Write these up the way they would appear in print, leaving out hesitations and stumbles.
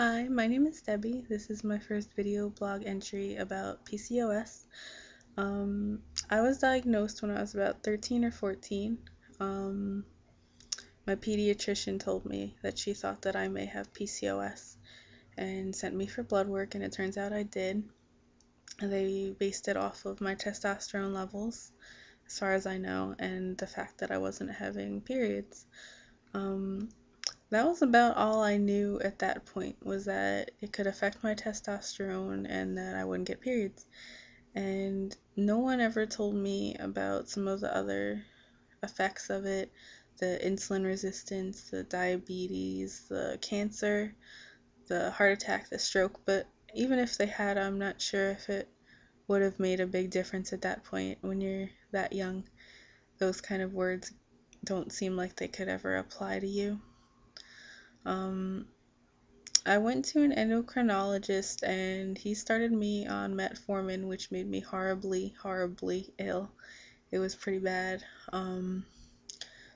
Hi, my name is Debbie. This is my first video blog entry about PCOS. I was diagnosed when I was about 13 or 14. My pediatrician told me that she thought that I may have PCOS and sent me for blood work, and it turns out I did. They based it off of my testosterone levels, as far as I know, and the fact that I wasn't having periods. That was about all I knew at that point, was that it could affect my testosterone and that I wouldn't get periods. And no one ever told me about some of the other effects of it, the insulin resistance, the diabetes, the cancer, the heart attack, the stroke. But even if they had, I'm not sure if it would have made a big difference at that point. When you're that young, those kind of words don't seem like they could ever apply to you. I went to an endocrinologist and he started me on metformin, which made me horribly, horribly ill. It was pretty bad.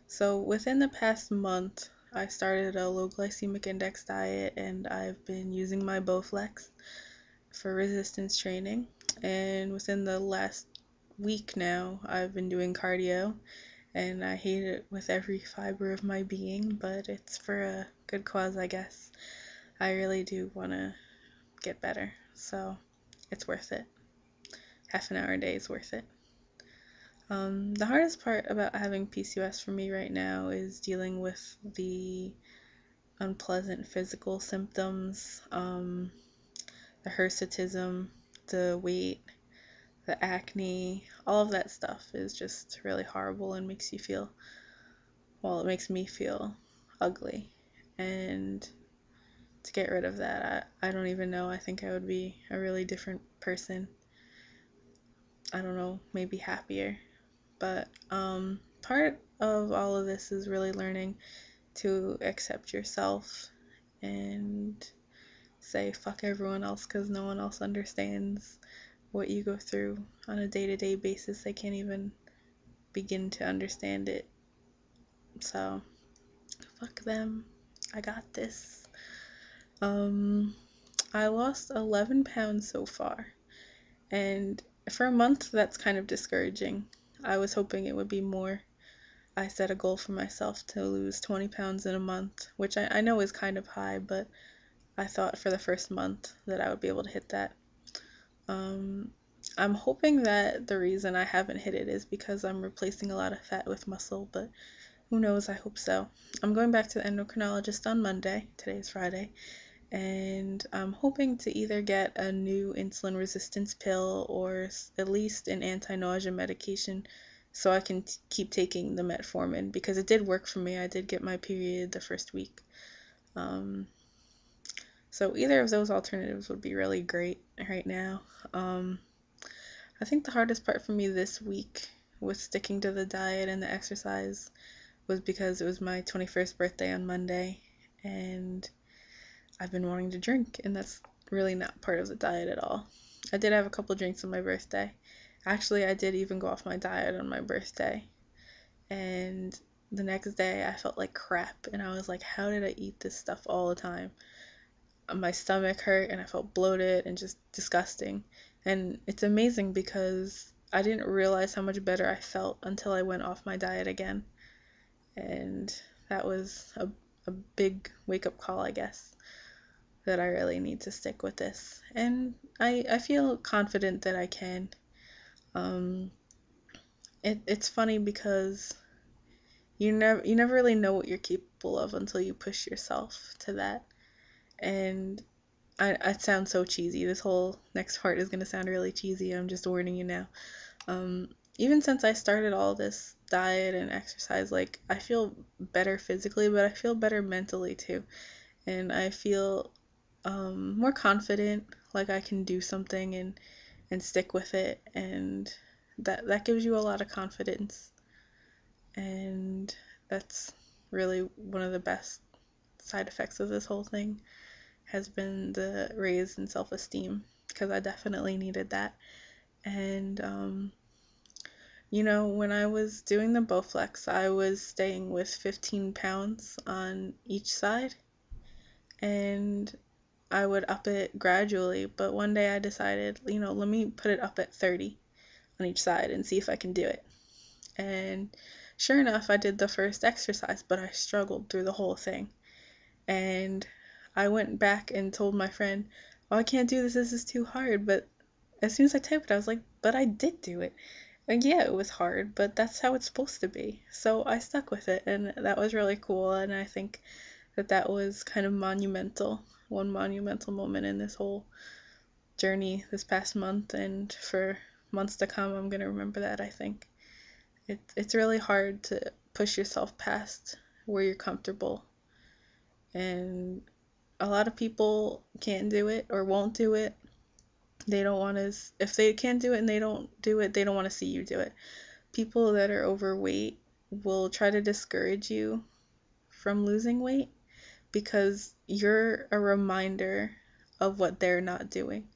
So within the past month, I started a low glycemic index diet, and I've been using my Bowflex for resistance training. And within the last week now, I've been doing cardio, and I hate it with every fiber of my being, but it's for a good cause, I guess. I really do want to get better, so it's worth it. Half an hour a day is worth it. The hardest part about having PCOS for me right now is dealing with the unpleasant physical symptoms, the hirsutism, the weight, the acne. All of that stuff is just really horrible and makes you feel, well, it makes me feel ugly. And to get rid of that, I don't even know. I think I would be a really different person. I don't know, maybe happier. But part of all of this is really learning to accept yourself and say fuck everyone else, because no one else understands what you go through on a day-to-day basis. They can't even begin to understand it. So fuck them. I got this. I lost 11 pounds so far, and for a month that's kind of discouraging. I was hoping it would be more. I set a goal for myself to lose 20 pounds in a month, which I know is kind of high, but I thought for the first month that I would be able to hit that. I'm hoping that the reason I haven't hit it is because I'm replacing a lot of fat with muscle, but who knows, I hope so. I'm going back to the endocrinologist on Monday. Today is Friday. And I'm hoping to either get a new insulin resistance pill or at least an anti-nausea medication so I can keep taking the metformin, because it did work for me. I did get my period the first week. So either of those alternatives would be really great right now. I think the hardest part for me this week with sticking to the diet and the exercise was because it was my 21st birthday on Monday, and I've been wanting to drink, and that's really not part of the diet at all. I did have a couple drinks on my birthday. Actually, I did even go off my diet on my birthday, and the next day I felt like crap, and I was like, how did I eat this stuff all the time? My stomach hurt, and I felt bloated and just disgusting. And it's amazing because I didn't realize how much better I felt until I went off my diet again. And that was a big wake-up call, I guess, that I really need to stick with this. And I feel confident that I can. It's funny because you never really know what you're capable of until you push yourself to that. And I sound so cheesy. This whole next part is gonna sound really cheesy. I'm just warning you now. Even since I started all this diet and exercise, like, I feel better physically, but I feel better mentally too. And I feel more confident, like I can do something and stick with it, and that gives you a lot of confidence, and that's really one of the best side effects of this whole thing, has been the raise in self-esteem, because I definitely needed that. And when I was doing the Bowflex, I was staying with 15 pounds on each side, and I would up it gradually, but one day I decided, let me put it up at 30 on each side and see if I can do it. And sure enough, I did the first exercise, but I struggled through the whole thing. And I went back and told my friend, oh, I can't do this is too hard. But as soon as I typed it, I was like, but I did do it. And yeah, it was hard, but that's how it's supposed to be. So I stuck with it, and that was really cool. And I think that was kind of monumental, one monumental moment in this whole journey this past month. And for months to come, I'm going to remember that, I think. It's really hard to push yourself past where you're comfortable. And a lot of people can't do it or won't do it. They don't want to, if they can't do it and they don't do it, they don't want to see you do it. People that are overweight will try to discourage you from losing weight because you're a reminder of what they're not doing.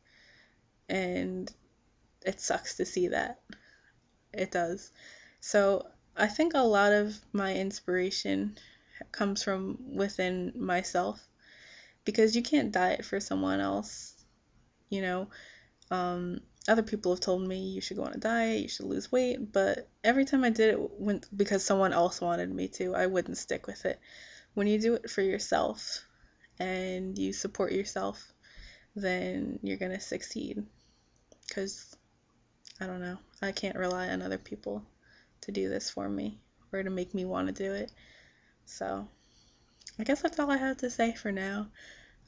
And it sucks to see that. It does. So I think a lot of my inspiration comes from within myself because you can't diet for someone else. You know, other people have told me you should go on a diet, you should lose weight, but every time I did it because someone else wanted me to, I wouldn't stick with it. When you do it for yourself and you support yourself, then you're gonna succeed. Because, I don't know, I can't rely on other people to do this for me or to make me want to do it. So, I guess that's all I have to say for now.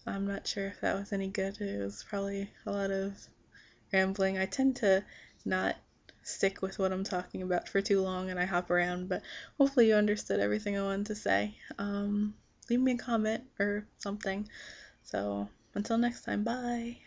I'm not sure if that was any good. It was probably a lot of rambling. I tend to not stick with what I'm talking about for too long and I hop around, but hopefully you understood everything I wanted to say. Leave me a comment or something. So, until next time, bye.